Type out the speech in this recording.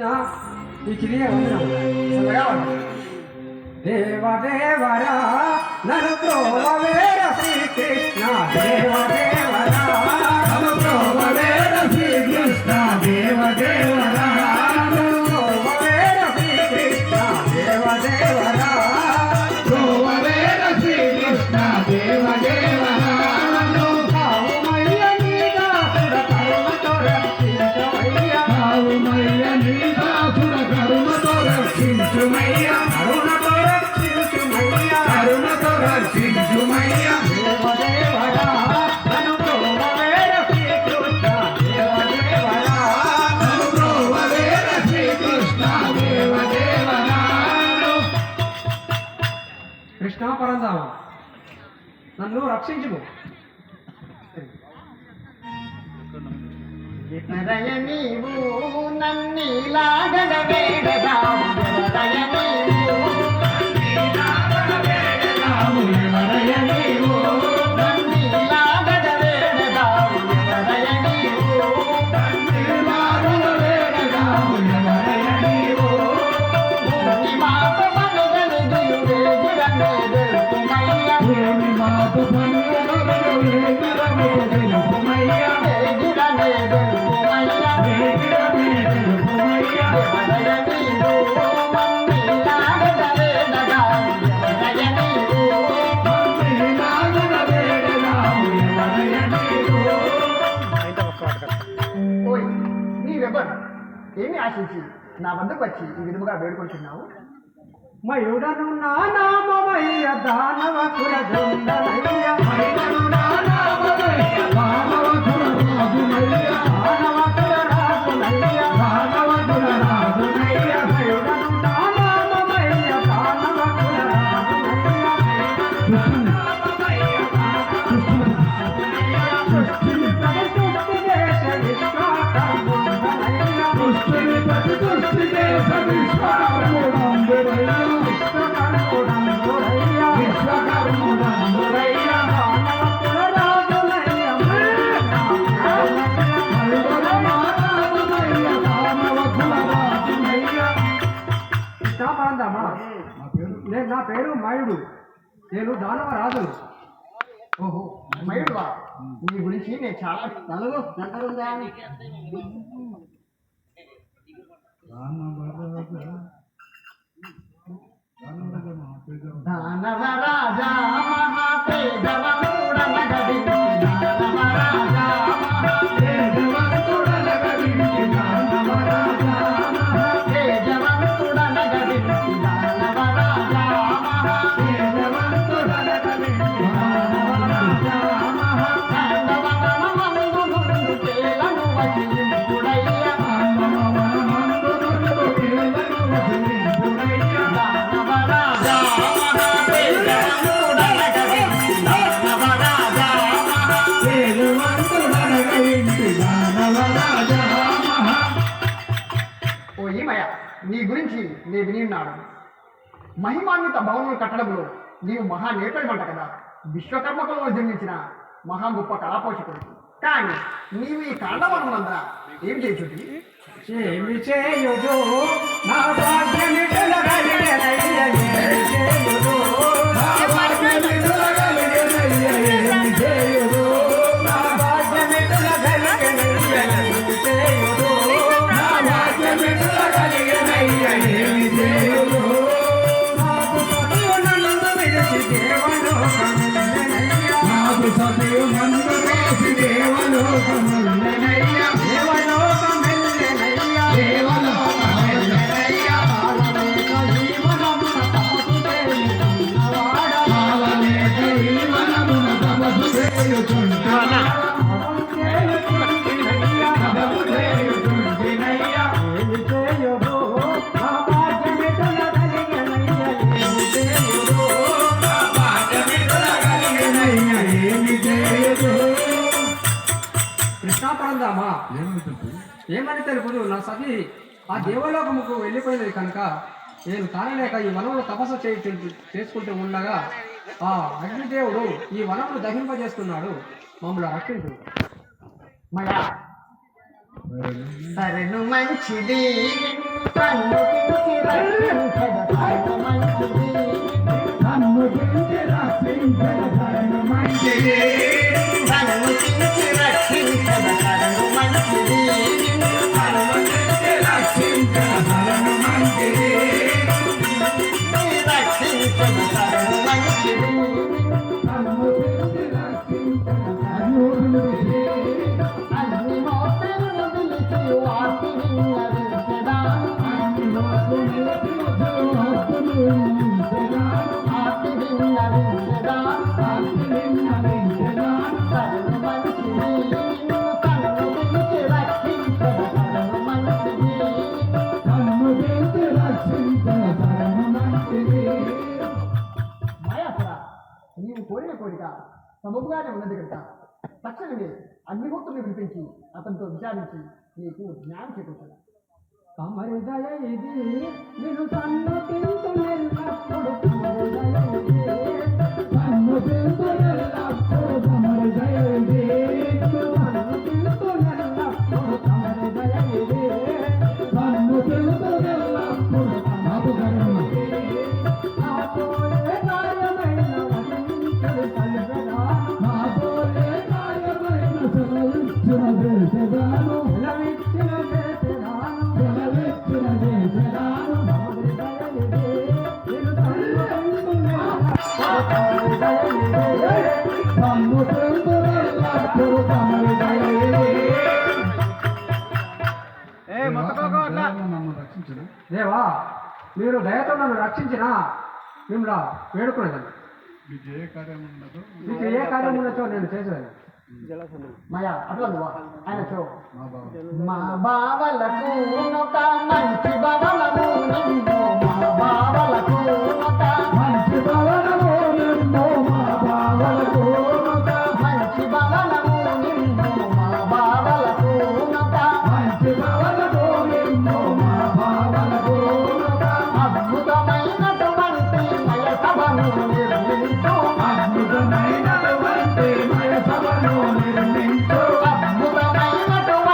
ఈ కిరియ దేవదేవరా నన్ను త్రోవవేర శ్రీకృష్ణ దేవదేవరా నన్ను త్రోవవేర శ్రీకృష్ణ దేవదేవరా నన్ను త్రోవవేర శ్రీకృష్ణ దేవదేవరా త్రోవవేర శ్రీకృష్ణ దేవదేవరా కృష్ణ పరంధామ నన్ను రక్షించుము. నీవు నన్నిలాగడ వేడదాము ఏమి ఆశించి నా వద్దకు వచ్చి ఈ విధముగా వేడుకుంటున్నావు? మయుడను నామమయ్య దానవ కుల జొండనయ్య మయుడను నామమయ్య దానవ కుల రాజునయ్య దానవ కుల రాజునయ్య దానవ కుల రాజునయ్య మయుడను నామమయ్య దానవ కుల రాజునయ్య సృష్టి దేశ విశ్వకర్ముడనయ్య సృష్టి దేశ విశ్వకర్ముడనయ్య నా పేరు మయుడు, నేను దానవ రాజు. ఓహో మయుడువా, నీ గురించి నేను చాలా నలుగు దానవ రాజా మహాతేజవంతుడనగడి దానవ రాజా మహాతేజవంతుడనగడి దానవ రాజా మహాతేజవంతుడనగడి దానవ రాజా మహాతేజవంతుడనగడి దానవ రాజా మహాతాండవనమందు తేలను వచింపుడయ్య తాండవనమందు తేలను వచింపుడయ్య దానవ రాజా ఓ ఈమయ, నీ గురించి నేను విని ఉన్నాడు. మహిమాన్విత భవనం కట్టడంలో నీవు మహా నేర్పడమంట కదా. విశ్వకర్మకులో జన్మించిన మహా గొప్ప కళాపోషకుడు. కానీ నీవు ఈ కాండవనంద ఏం చేయుచుంటి? ఏమి చేయుదు నా భాగ్యమిటుల కలిగెనయ్య ఏమి చేయుదు నా భాగ్యమిటుల కలిగెనయ్య ఏమి చేయుదు నా భాగ్యమిటుల కలిగెనయ్య ఏమి చేయుదు నా భాగ్యమిటుల కలిగెనయ్య ఏమి చేయుదు నాకు సతియు నన్ను విడిచి దేవలోకముందెనయ్య నాకు సతియు నన్ను విడిచి దేవలోకముందెనయ్య దేవలోకమెల్లెనయ్య దేవలోకమెల్లెనయ్య పాలనేక జీవనమున తపసు చేయుచున్నవాడ పాలనేక జీవనమున తపసు చేయుచున్నవాడ తపసు చేయుచుంటినయ్య తపసు చేయుచుంటినయ్య ఏమి చేయుదు నా భాగ్యమిటుల కలిగెనయ్య ఏమి చేయుదు నా భాగ్యమిటుల కలిగెనయ్య ఏమి చేయుదు. కృష్ణ పరందామా ఏమని తెలుపుదు? నా సతి ఆ దేవలోకముకు వెళ్ళిపోయినది కనుక నేను తానలేక ఈ వనమును తపస్సు చేసుకుంటూ ఉండగా ఆ అగ్నిదేవుడు ఈ వనమును దహింపజేస్తున్నాడు. మమ్మల్ని రక్షించు. మయా సరెను మంచిది సన్నుతించి రక్షించద సరెను మంచిది సన్నుతించి రక్షించద సరెను మంచిది సన్నుతించి రక్షించద సరెను మంచిది సన్నుతించి రక్షించద సరెను మంచిది రక్షించద సరెను మంచిది సన్నుతించి రక్షించద సరెను మంచిది అగ్ని మోతను పిలిచి వాటి విన్నవించదా అన్ని రోజు నిలిచి హక్కులు ఆటి విన్నవించదా ఆస్తి విన్నవించదా సరెను మంచిది సన్నుతించి రక్షించద సరెను మంచిది సన్నుతించి రక్షించద సరెను మంచిది మాయాసుర నీవు కోరిన కోరిక సబబుగానే ఉన్నది కనుక తక్షణమే అగ్నిహోత్రుని వినిపించి అతనితో విచారించి నీకు జ్ఞానం చేకూర్చాడు. తమరి దయ ఇది నిన్ను సన్నుతింతునెల్లప్పుడు తమరి దయ ఇది సన్నుతింతునెల్లప్పుడు తమరి దయ ఇది సన్నుతింతునెల్లప్పుడు తమరి దయ ఇది సన్నుతింతునెల్లప్పుడు తమరు కరుణ నాతోనే కార్యమైన వసించుడు కలిపెదా నాతోనే కార్యమైన సెలవిచ్చిన దేశదాను సెలవిచ్చిన దేశదాను సెలవిచ్చిన దేశదాను తమరి దయ ఇది నిన్ను సన్నుతింతునెల్లప్పుడు తమరి దయ ఇది నన్ను రక్షించడు దేవా మీరు దయతో నన్ను రక్షించిన మిమ్మల్ని వేడుకునేదాన్ని మీకు ఏ కార్యం ఉండదు మీకు ఏ కార్యం ఉన్నదో నేను చేసేదాన్ని మాయా అట్లా నువ్వా ఆయన చో మా బావ మా బావలకు ఒక మంచి భవనము నిన్ను మా బావలకు ఒక మంచి భవనము నిన్ను మా బావలకు మంచి భవనము నిన్ను మా బావలకు ఒక మంచి భవనము